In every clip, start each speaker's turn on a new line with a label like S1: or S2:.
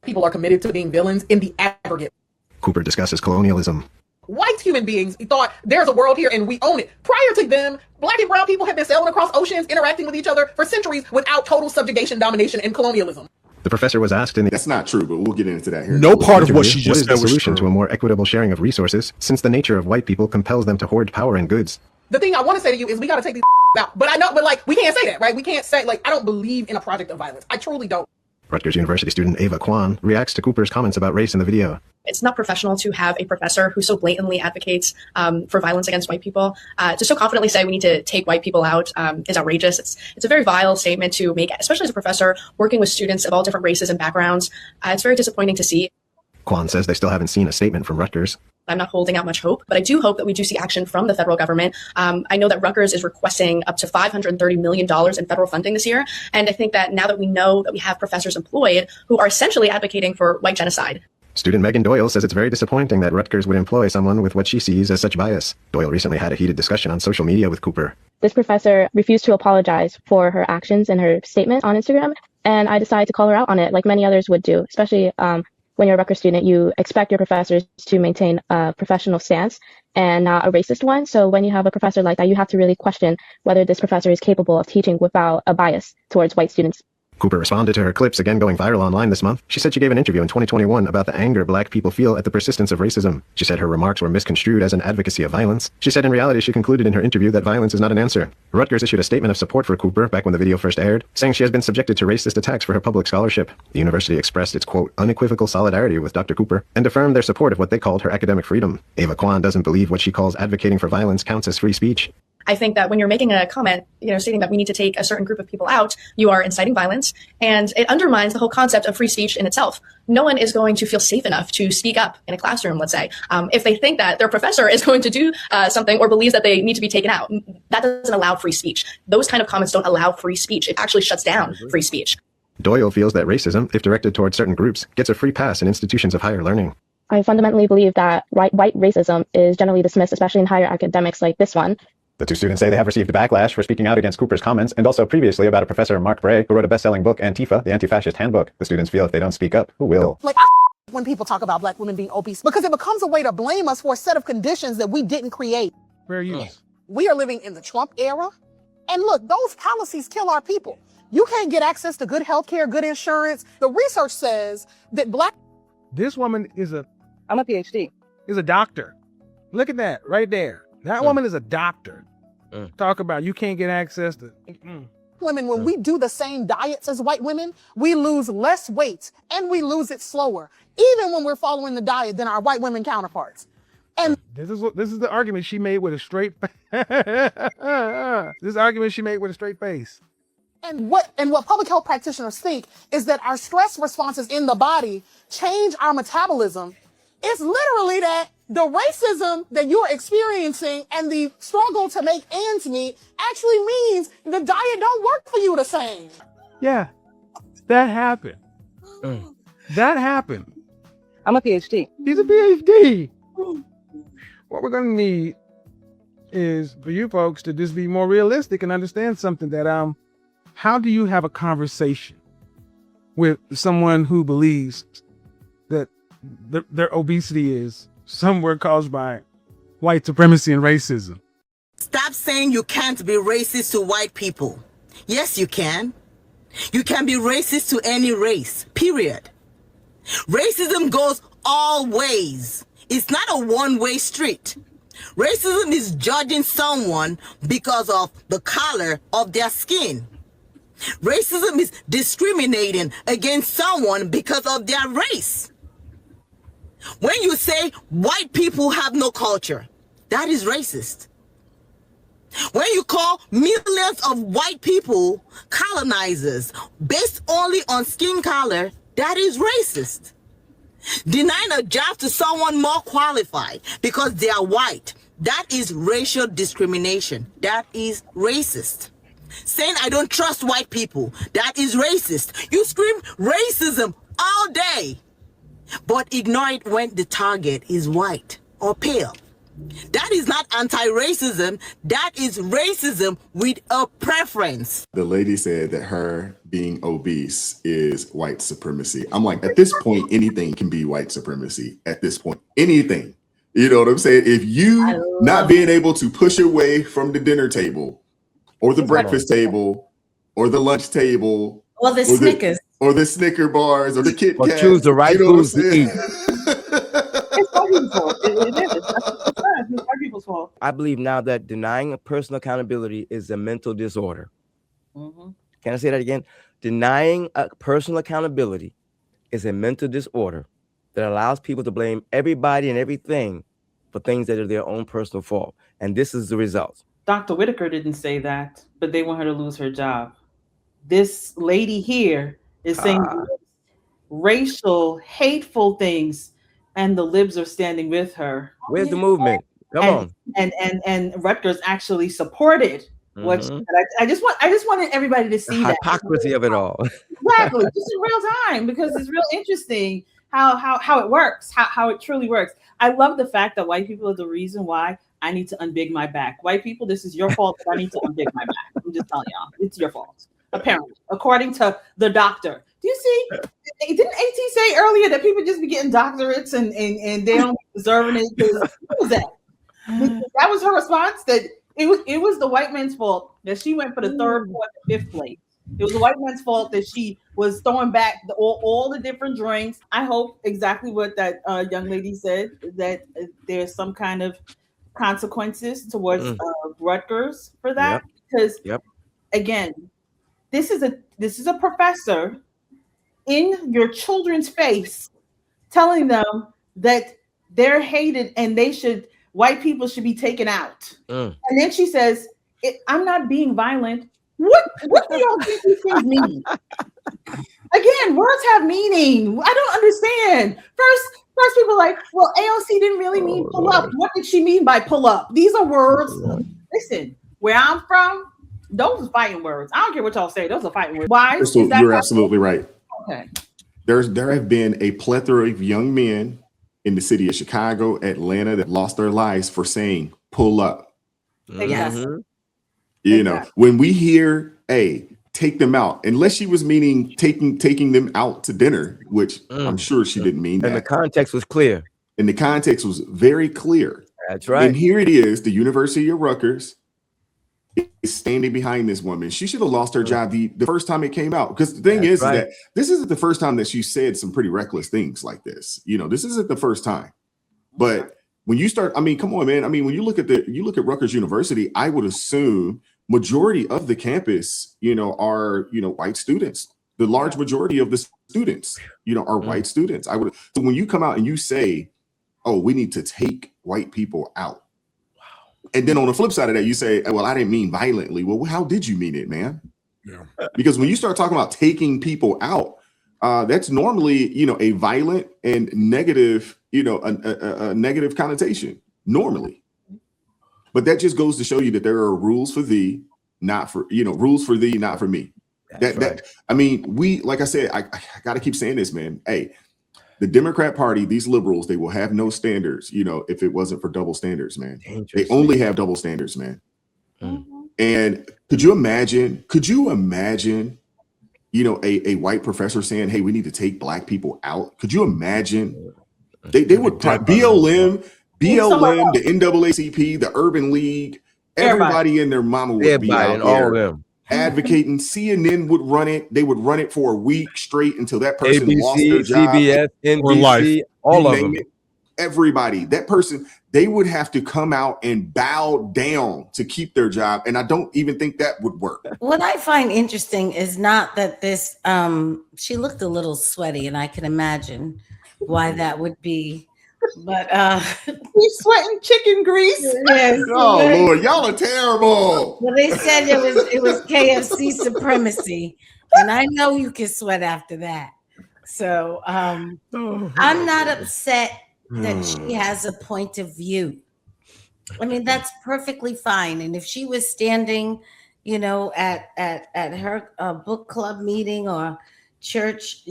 S1: people are committed to being villains in the aggregate.
S2: Cooper discusses colonialism.
S1: White human beings thought there's a world here and we own it. Prior to them, black and brown people have been sailing across oceans, interacting with each other for centuries without total subjugation, domination, and colonialism.
S2: The professor was asked in the...
S3: That's not true, but we'll get into that here.
S4: No part of what she just said
S2: was the
S4: was
S2: solution
S4: true.
S2: to a more equitable sharing of resources, since the nature of white people compels them to hoard power and goods.
S1: The thing I want to say to you is we got to take these out. But I know, but like, we can't say that, right? We can't say, like, I don't believe in a project of violence. I truly don't.
S2: Rutgers University student Ava Kwan reacts to Cooper's comments about race in the video.
S5: It's not professional to have a professor who so blatantly advocates for violence against white people. To so confidently say we need to take white people out is outrageous. It's a very vile statement to make, especially as a professor working with students of all different races and backgrounds. It's very disappointing to see.
S2: Kwan says they still haven't seen a statement from Rutgers.
S5: I'm not holding out much hope, but I do hope that we do see action from the federal government. I know that Rutgers is requesting up to $530 million in federal funding this year. And I think that now that we know that we have professors employed who are essentially advocating for white genocide.
S2: Student Megan Doyle says it's very disappointing that Rutgers would employ someone with what she sees as such bias. Doyle recently had a heated discussion on social media with Cooper.
S6: This professor refused to apologize for her actions and her statement on Instagram, and I decided to call her out on it like many others would do, especially when you're a Rutgers student, you expect your professors to maintain a professional stance and not a racist one. So when you have a professor like that, you have to really question whether this professor is capable of teaching without a bias towards white students.
S2: Cooper responded to her clips again going viral online this month. She said she gave an interview in 2021 about the anger black people feel at the persistence of racism. She said her remarks were misconstrued as an advocacy of violence. She said in reality she concluded in her interview that violence is not an answer. Rutgers issued a statement of support for Cooper back when the video first aired, saying she has been subjected to racist attacks for her public scholarship. The university expressed its, quote, unequivocal solidarity with Dr. Cooper and affirmed their support of what they called her academic freedom. Ava Kwan doesn't believe what she calls advocating for violence counts as free speech.
S5: I think that when you're making a comment, stating that we need to take a certain group of people out, you are inciting violence, and it undermines the whole concept of free speech in itself. No one is going to feel safe enough to speak up in a classroom, let's say, if they think that their professor is going to do something or believes that they need to be taken out. That doesn't allow free speech. Those kind of comments don't allow free speech. It actually shuts down free speech.
S2: Doyle feels that racism, if directed towards certain groups, gets a free pass in institutions of higher learning.
S6: I fundamentally believe that white racism is generally dismissed, especially in higher academics like this one.
S2: The two students say they have received backlash for speaking out against Cooper's comments and also previously about a professor, Mark Bray, who wrote a best-selling book, Antifa, the Anti-Fascist Handbook. The students feel if they don't speak up, who will?
S1: Like, when people talk about black women being obese, because it becomes a way to blame us for a set of conditions that we didn't create.
S4: Where are you?
S1: We are living in the Trump era. And look, those policies kill our people. You can't get access to good health care, good insurance. The research says that black...
S4: This woman is
S7: I'm a PhD.
S4: is a doctor. Look at that right there. That woman is a doctor. Talk about you can't get access to...
S1: women, when we do the same diets as white women, we lose less weight and we lose it slower, even when we're following the diet than our white women counterparts. And
S4: this is the argument she made with a straight this argument she made with a straight face.
S1: And what public health practitioners think is that our stress responses in the body change our metabolism. It's literally that the racism that you're experiencing and the struggle to make ends meet actually means the diet don't work for you the same.
S4: Yeah, that happened. That happened.
S7: I'm a PhD.
S4: He's a PhD. What we're going to need is for you folks to just be more realistic and understand something that, how do you have a conversation with someone who believes that their obesity is somewhere caused by white supremacy and racism?
S8: Stop saying you can't be racist to white people. Yes, you can. You can be racist to any race, period. Racism goes all ways. It's not a one-way street. Racism is judging someone because of the color of their skin. Racism is discriminating against someone because of their race. When you say white people have no culture, that is racist. When you call millions of white people colonizers based only on skin color, that is racist. Denying a job to someone more qualified because they are white, that is racial discrimination. That is racist. Saying I don't trust white people, that is racist. You scream racism all day, but ignore it when the target is white or pale. That is not anti-racism. That is racism with a preference.
S3: The lady said that her being obese is white supremacy. I'm like, at this point, anything can be white supremacy. At this point, anything. You know what I'm saying? If you not being able to push away from the dinner table or the breakfast table or the lunch table
S9: or the Snickers
S3: or the Snicker bars or the Kit Kat,
S10: or choose the right foods to eat.
S7: It's white people's fault. It is. It's white people's fault.
S10: I believe now that denying a personal accountability is a mental disorder.
S7: Mm-hmm.
S10: Can I say that again? Denying a personal accountability is a mental disorder that allows people to blame everybody and everything for things that are their own personal fault. And this is the result.
S7: Dr. Whitaker didn't say that, but they want her to lose her job. This lady here is saying racial, hateful things, and the libs are standing with her.
S10: Where's the movement? Come on.
S7: And Rutgers actually supported what she said. I just wanted everybody to see
S10: the
S7: that
S10: hypocrisy of it all.
S7: Exactly, just in real time, because it's real interesting how it works, how it truly works. I love the fact that white people are the reason why I need to unbig my back. White people, this is your fault that I need to unbig my back. I'm just telling y'all, it's your fault. Apparently, according to the doctor. Do you see? Didn't AT say earlier that people just be getting doctorates and they don't be deserving it? What was that? That was her response, that it was the white man's fault that she went for the third, fourth, and fifth place. It was the white man's fault that she was throwing back all the different drinks. I hope exactly what that young lady said, that there's some kind of consequences towards Rutgers for that. Because again, this is a professor in your children's face telling them that they're hated and white people should be taken out. And then she says, I'm not being violent. What do y'all think these things mean? Again, words have meaning. I don't understand. First people are like, well, AOC didn't really mean pull up. What did she mean by pull up? These are words. Listen, where I'm from, those are fighting words. I don't care what y'all say. Those are fighting words. Why?
S3: So you're absolutely right.
S7: Okay.
S3: There have been a plethora of young men in the city of Chicago, Atlanta, that lost their lives for saying pull up.
S7: Exactly.
S3: You know, when we hear, hey, take them out, unless she was meaning taking them out to dinner, which I'm sure she didn't mean that.
S10: And the context was clear.
S3: And the context was very clear.
S10: That's right.
S3: And here it is, the University of Rutgers is standing behind this woman. She should have lost her job the first time it came out. Because the thing is that this isn't the first time that she said some pretty reckless things like this. You know, this isn't the first time. But when you start, I mean, come on, man. I mean, when you look at Rutgers University, I would assume majority of the campus, are, white students. The large majority of the students, are white students. So when you come out and you say, oh, we need to take white people out. And then on the flip side of that, you say, well, I didn't mean violently. Well, how did you mean it, man? Yeah. Because when you start talking about taking people out, that's normally, a violent and negative, a negative connotation normally. But that just goes to show you that there are rules for thee, not for, rules for thee, not for me. I mean, like I said, I got to keep saying this, man. Hey, the Democrat Party, these liberals, they will have no standards, if it wasn't for double standards, man. They only have double standards, man. And could you imagine, a white professor saying, hey, we need to take black people out? Could you imagine? They would BLM, the NAACP, the Urban League, everybody and their mama would be out there.
S10: All of them.
S3: Advocating. CNN would run it. They would run it for a week straight until that person lost their job.
S10: CBS, NBC, all of them.
S3: Everybody, that person, they would have to come out and bow down to keep their job. And I don't even think that would work.
S9: What I find interesting is not that this, she looked a little sweaty, and I can imagine why that would be. But
S7: he's sweating chicken grease.
S9: Yes,
S3: oh Lord, y'all are terrible.
S9: Well, they said it was KFC supremacy, and I know you can sweat after that. So I'm not upset that she has a point of view. I mean, that's perfectly fine. And if she was standing, at her book club meeting, or church,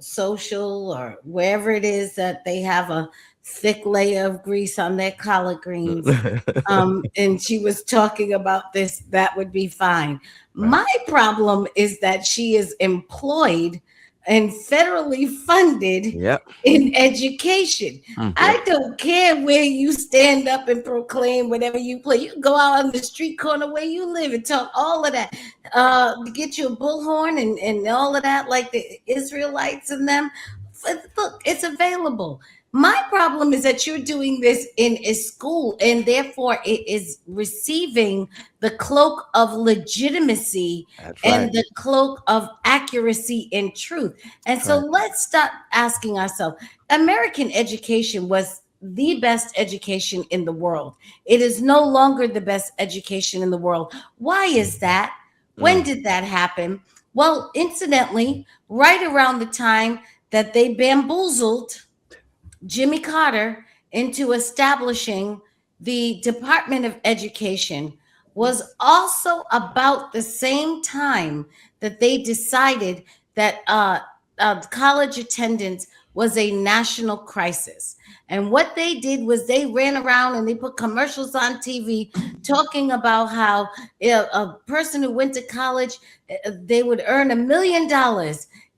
S9: social or wherever it is that they have a thick layer of grease on their collard greens. And she was talking about this, that would be fine.
S10: Right.
S9: My problem is that she is employed and federally funded
S10: Yep.
S9: in education.
S10: Mhm.
S9: I don't care where you stand up and proclaim whatever you play. You can go out on the street corner where you live and talk all of that. Get you a bullhorn and all of that, like the Israelites and them. Look, it's available. My problem is that you're doing this in a school, and therefore it is receiving the cloak of legitimacy
S10: That's
S9: and
S10: right.
S9: the cloak of accuracy and truth. And so
S10: Right.
S9: let's stop asking ourselves, American education was the best education in the world. It is no longer the best education in the world. Why is that? When did that happen? Well, incidentally, right around the time that they bamboozled Jimmy Carter into establishing the Department of Education was also about the same time that they decided that college attendance was a national crisis. And what they did was they ran around and they put commercials on TV talking about how a person who went to college, they would earn $1 million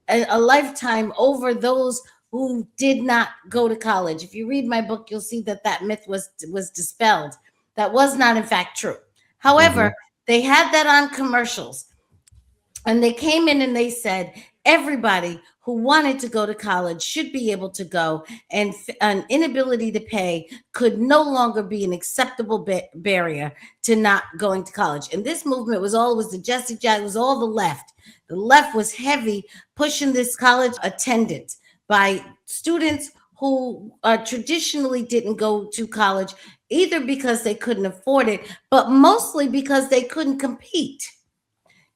S9: a lifetime over those who did not go to college. If you read my book, you'll see that that myth was dispelled. That was not, in fact, true. However, they had that on commercials. And they came in and they said, everybody who wanted to go to college should be able to go, and an inability to pay could no longer be an acceptable barrier to not going to college. And this movement was always the Jesse Jackson, was all the left. The left was heavy pushing this college attendance by students who traditionally didn't go to college, either because they couldn't afford it, but mostly because they couldn't compete.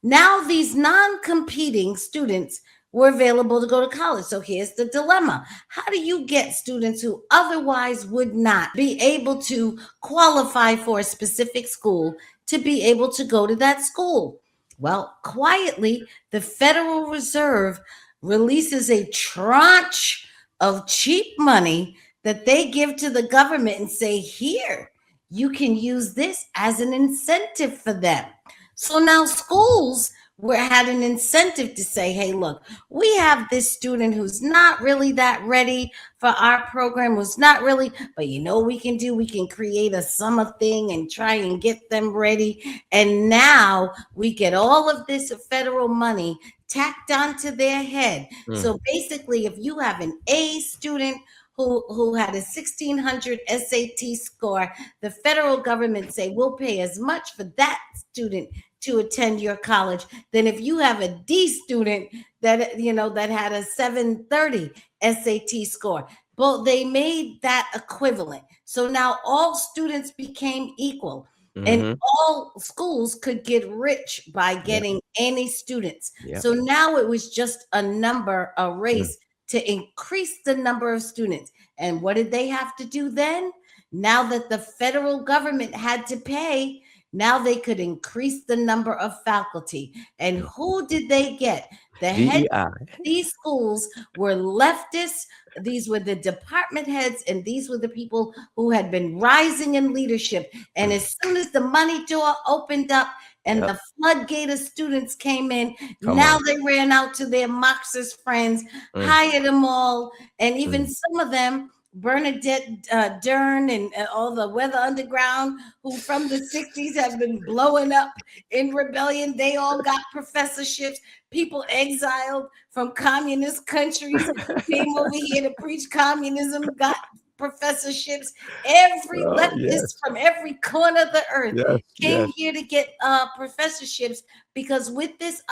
S9: Now these non-competing students were available to go to college. So here's the dilemma. How do you get students who otherwise would not be able to qualify for a specific school to be able to go to that school? Well, quietly, the Federal Reserve releases a tranche of cheap money that they give to the government and say, here, you can use this as an incentive for them. So now schools had an incentive to say, hey, look, we have this student who's not really that ready for our program, who's not really, but we can do, we can create a summer thing and try and get them ready. And now we get all of this federal money tacked onto their head. So basically, if you have an A student who had a 1600 SAT score, the federal government say, we'll pay as much for that student to attend your college than if you have a D student that that had a 730 SAT score. But they made that equivalent. So now all students became equal. And all schools could get rich by getting any students. So now it was just a race to increase the number of students. And what did they have to do then? Now that the federal government had to pay, now they could increase the number of faculty. And who did they get? The heads of these schools were leftists. These were the department heads, and these were the people who had been rising in leadership. And as soon as the money door opened up and the floodgate of students came in, they ran out to their Marxist friends, hired them all, and even some of them, Bernadette Dern and all the Weather Underground, who from the 60s have been blowing up in rebellion. They all got professorships. People exiled from communist countries came over here to preach communism, got professorships. Every leftist from every corner of the earth came here to get professorships, because with this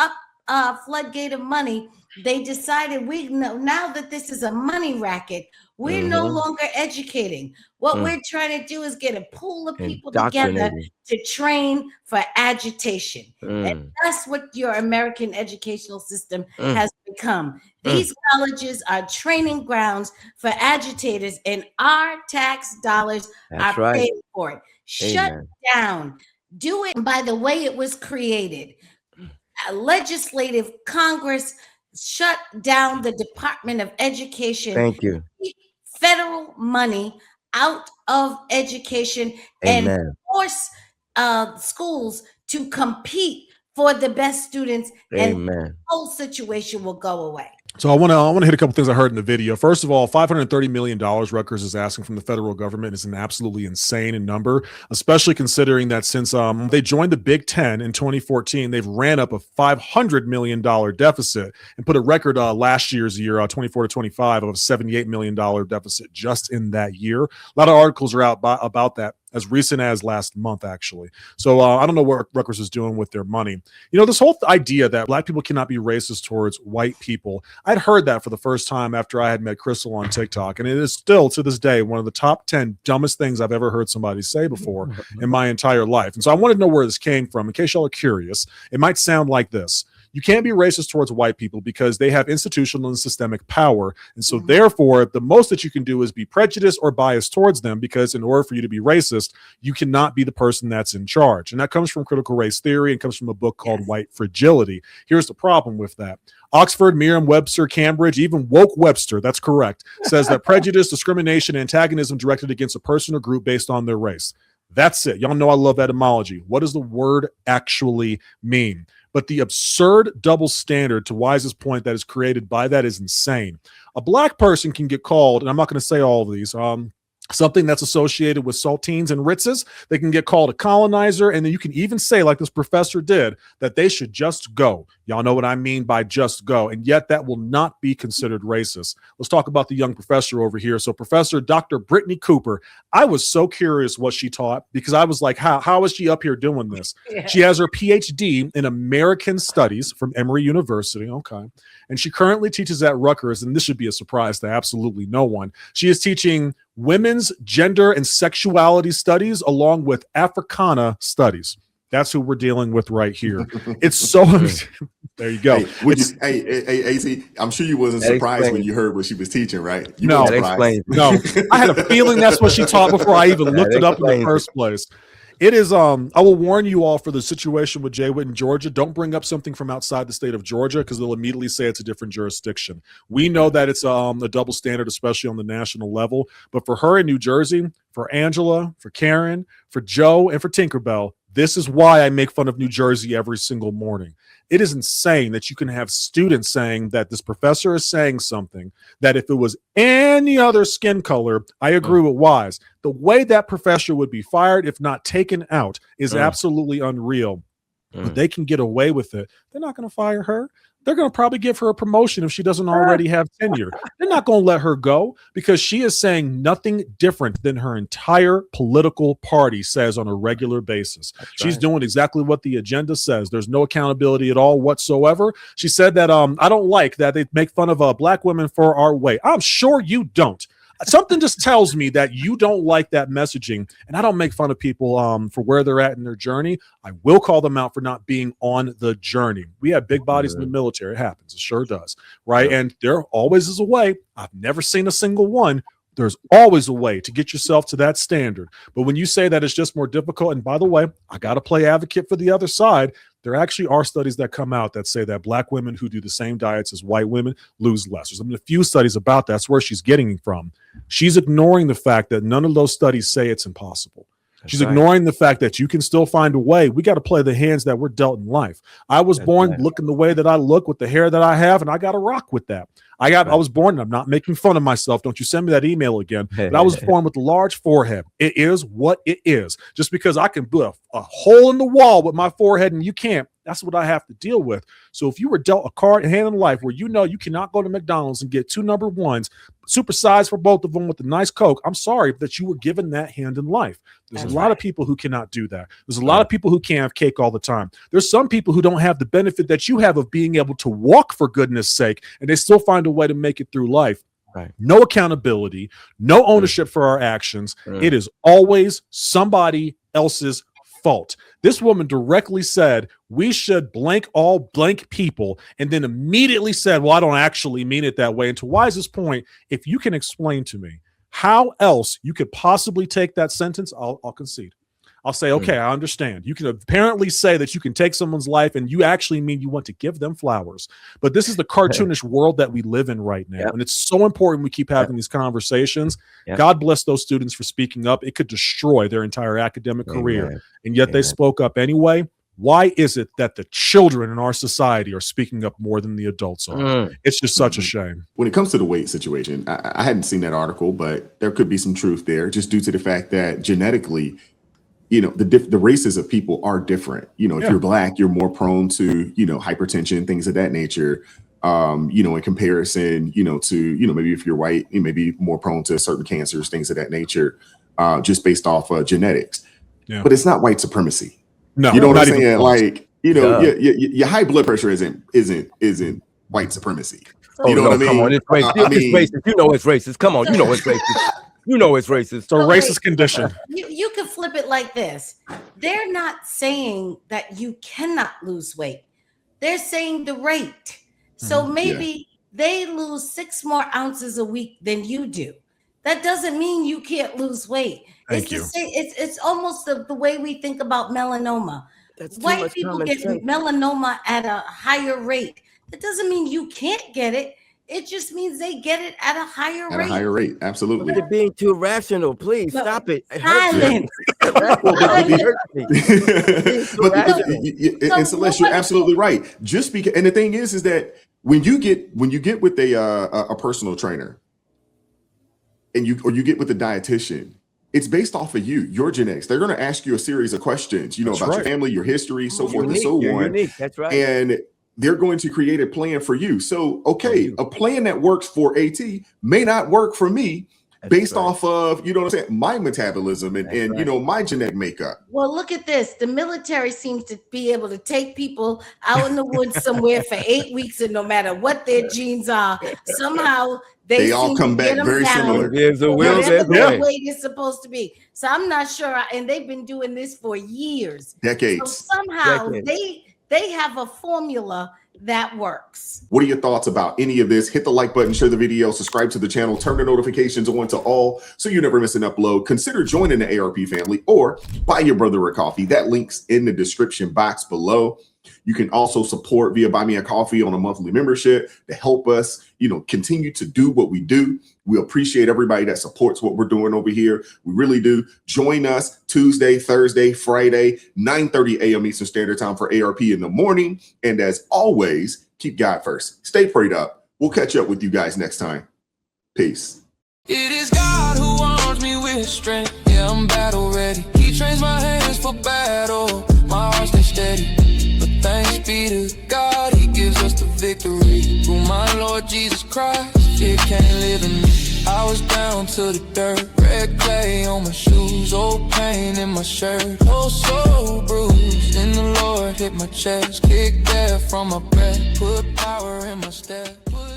S9: floodgate of money, they decided now that this is a money racket, we're no longer educating. What we're trying to do is get a pool of people together to train for agitation. And that's what your American educational system has become. These colleges are training grounds for agitators, and our tax dollars are paying for it. Shut down. Do it by the way it was created. A legislative Congress shut down the Department of Education.
S10: Thank you.
S9: Keep federal money out of education and
S10: Amen.
S9: force schools to compete for the best students, and the
S10: Amen.
S9: whole situation will go away.
S11: So I want to hit a couple things I heard in the video. First of all, $530 million Rutgers is asking from the federal government is an absolutely insane number, especially considering that since they joined the Big Ten in 2014, they've ran up a $500 million deficit and put a record last year's year, 24 to 25, of a $78 million deficit just in that year. A lot of articles are out about that as recent as last month, actually. So I don't know what Rutgers is doing with their money. You know, this whole idea that Black people cannot be racist towards white people, I'd heard that for the first time after I had met Crystal on TikTok. And it is still, to this day, one of the top 10 dumbest things I've ever heard somebody say before in my entire life. And so I wanted to know where this came from. In case y'all are curious, it might sound like this. You can't be racist towards white people because they have institutional and systemic power. And so therefore, the most that you can do is be prejudiced or biased towards them, because in order for you to be racist, you cannot be the person that's in charge. And that comes from critical race theory and comes from a book called White Fragility. Here's the problem with that. Oxford, Merriam-Webster, Cambridge, even woke Webster, that's correct, says that prejudice, discrimination, and antagonism directed against a person or group based on their race. That's it. Y'all know I love etymology. What does the word actually mean? But the absurd double standard, to Wise's point, that is created by that is insane. A Black person can get called, and I'm not going to say all of these, something that's associated with saltines and Ritzes. They can get called a colonizer, and then you can even say, like this professor did, that they should just go. Y'all know what I mean by just go, and yet that will not be considered racist. Let's talk about the young professor over here. So Professor Dr. Brittany Cooper, I was so curious what she taught, because I was like, how is she up here doing this? Yeah. She has her PhD in American Studies from Emory University, okay, and she currently teaches at Rutgers, and this should be a surprise to absolutely no one. She is teaching women's gender and sexuality studies along with Africana studies. That's who we're dealing with right here. It's so there you go.
S3: Hey, AC, I'm sure you wasn't surprised when you heard what she was teaching, right? You
S11: no,
S3: no.
S11: I had a feeling that's what she taught before I even looked it up in the first place. It is, I will warn you all for the situation with Jay Witt in Georgia. Don't bring up something from outside the state of Georgia, because they'll immediately say it's a different jurisdiction. We know that it's a double standard, especially on the national level. But for her in New Jersey, for Angela, for Karen, for Joe, and for Tinkerbell, this is why I make fun of New Jersey every single morning. It is insane that you can have students saying that this professor is saying something that if it was any other skin color, I agree with Wise. The way that professor would be fired, if not taken out, is absolutely unreal. But they can get away with it. They're not going to fire her. They're going to probably give her a promotion if she doesn't already have tenure. They're not going to let her go, because she is saying nothing different than her entire political party says on a regular basis. She's doing exactly what the agenda says. There's no accountability at all whatsoever. She said that I don't like that they make fun of Black women for our way. I'm sure you don't. Something just tells me that you don't like that messaging, and I don't make fun of people for where they're at in their journey. I will call them out for not being on the journey. We have big bodies in the military. It happens. It sure does. Right. And there always is a way. I've never seen a single one. There's always a way to get yourself to that standard. But when you say that it's just more difficult, and by the way, I got to play advocate for the other side. There actually are studies that come out that say that Black women who do the same diets as white women lose less. There's a few studies about that. That's where she's getting it from. She's ignoring the fact that none of those studies say it's impossible. She's ignoring the fact that you can still find a way. We got to play the hands that we're dealt in life. I was born looking the way that I look with the hair that I have, and I got to rock with that. I was born, and I'm not making fun of myself. Don't you send me that email again. But I was born with a large forehead. It is what it is. Just because I can put a hole in the wall with my forehead and you can't, that's what I have to deal with. So if you were dealt a card hand in life where you know you cannot go to McDonald's and get 2 number ones, supersized for both of them with a nice Coke, I'm sorry that you were given that hand in life. There's a lot of people who cannot do that. There's a lot of people who can't have cake all the time. There's some people who don't have the benefit that you have of being able to walk, for goodness sake, and they still find a way to make it through life. No accountability, no ownership for our actions. It is always somebody else's fault. This woman directly said we should blank all blank people, and then immediately said, well, I don't actually mean it that way. And to Wise's point, if you can explain to me how else you could possibly take that sentence, I'll concede. I'll say, okay, I understand. You can apparently say that you can take someone's life and you actually mean you want to give them flowers. But this is the cartoonish world that we live in right now. And it's so important we keep having these conversations. God bless those students for speaking up. It could destroy their entire academic career. And yet they spoke up anyway. Why is it that the children in our society are speaking up more than the adults are? It's just such a shame.
S3: When it comes to the weight situation, I hadn't seen that article, but there could be some truth there just due to the fact that genetically, you know, the races of people are different. You know, if you're Black, you're more prone to, you know, hypertension, things of that nature. You know, in comparison, you know, to, you know, maybe if you're white, you may be more prone to certain cancers, things of that nature, just based off genetics. But it's not white supremacy.
S11: No,
S3: you know what I'm saying? Like, you know, your high blood pressure isn't white supremacy. You know what I mean?
S10: Come on, it's racist. It's racist. You know it's racist. Come on, you know it's racist. You know it's racist.
S11: It's a racist condition.
S9: You can flip it like this. They're not saying that you cannot lose weight. They're saying the rate. So maybe they lose 6 more ounces a week than you do. That doesn't mean you can't lose weight. It's almost the way we think about melanoma. White people get melanoma at a higher rate. That doesn't mean you can't get it. It just means they get it at a higher rate.
S3: At a higher rate, absolutely.
S10: You're being too rational. Please stop it.
S9: Silence.
S3: And Celeste, you're absolutely right. Just because, and the thing is that when you get with a personal trainer, and you get with a dietitian, it's based off of your genetics. They're going to ask you a series of questions, you know, about your family, your history, so forth and so on.
S10: Unique. That's right.
S3: And they're going to create a plan for you. So, okay, a plan that works for AT may not work for me based off of, you know what I'm saying, my metabolism and you know, my genetic makeup.
S9: Well, look at this. The military seems to be able to take people out in the woods somewhere for 8 weeks, and no matter what their genes are, somehow they
S3: all come back very similar.
S10: There's a will,
S9: whatever the weight is supposed to be. So I'm not sure. And they've been doing this for years.
S3: Decades.
S9: So somehow they have a formula that works.
S3: What are your thoughts about any of this? Hit the like button, share the video, subscribe to the channel, turn the notifications on to all so you never miss an upload. Consider joining the ARP family or buy your brother a coffee. That link's in the description box below. You can also support via Buy Me a Coffee on a monthly membership to help us, you know, continue to do what we do. We appreciate everybody that supports what we're doing over here. We really do. Join us Tuesday, Thursday, Friday, 9:30 a.m. Eastern Standard Time for ARP in the morning. And as always, keep God first. Stay prayed up. We'll catch up with you guys next time. Peace.
S12: It is God who arms me with strength. Yeah, I'm battle ready. He trains my hands for battle. My heart stays steady. Thanks be to God, he gives us the victory. Through my Lord Jesus Christ, fear can't live in me. I was down to the dirt, red clay on my shoes, old pain in my shirt, oh so bruised. In the Lord hit my chest, kicked air from my breath, put power in my step.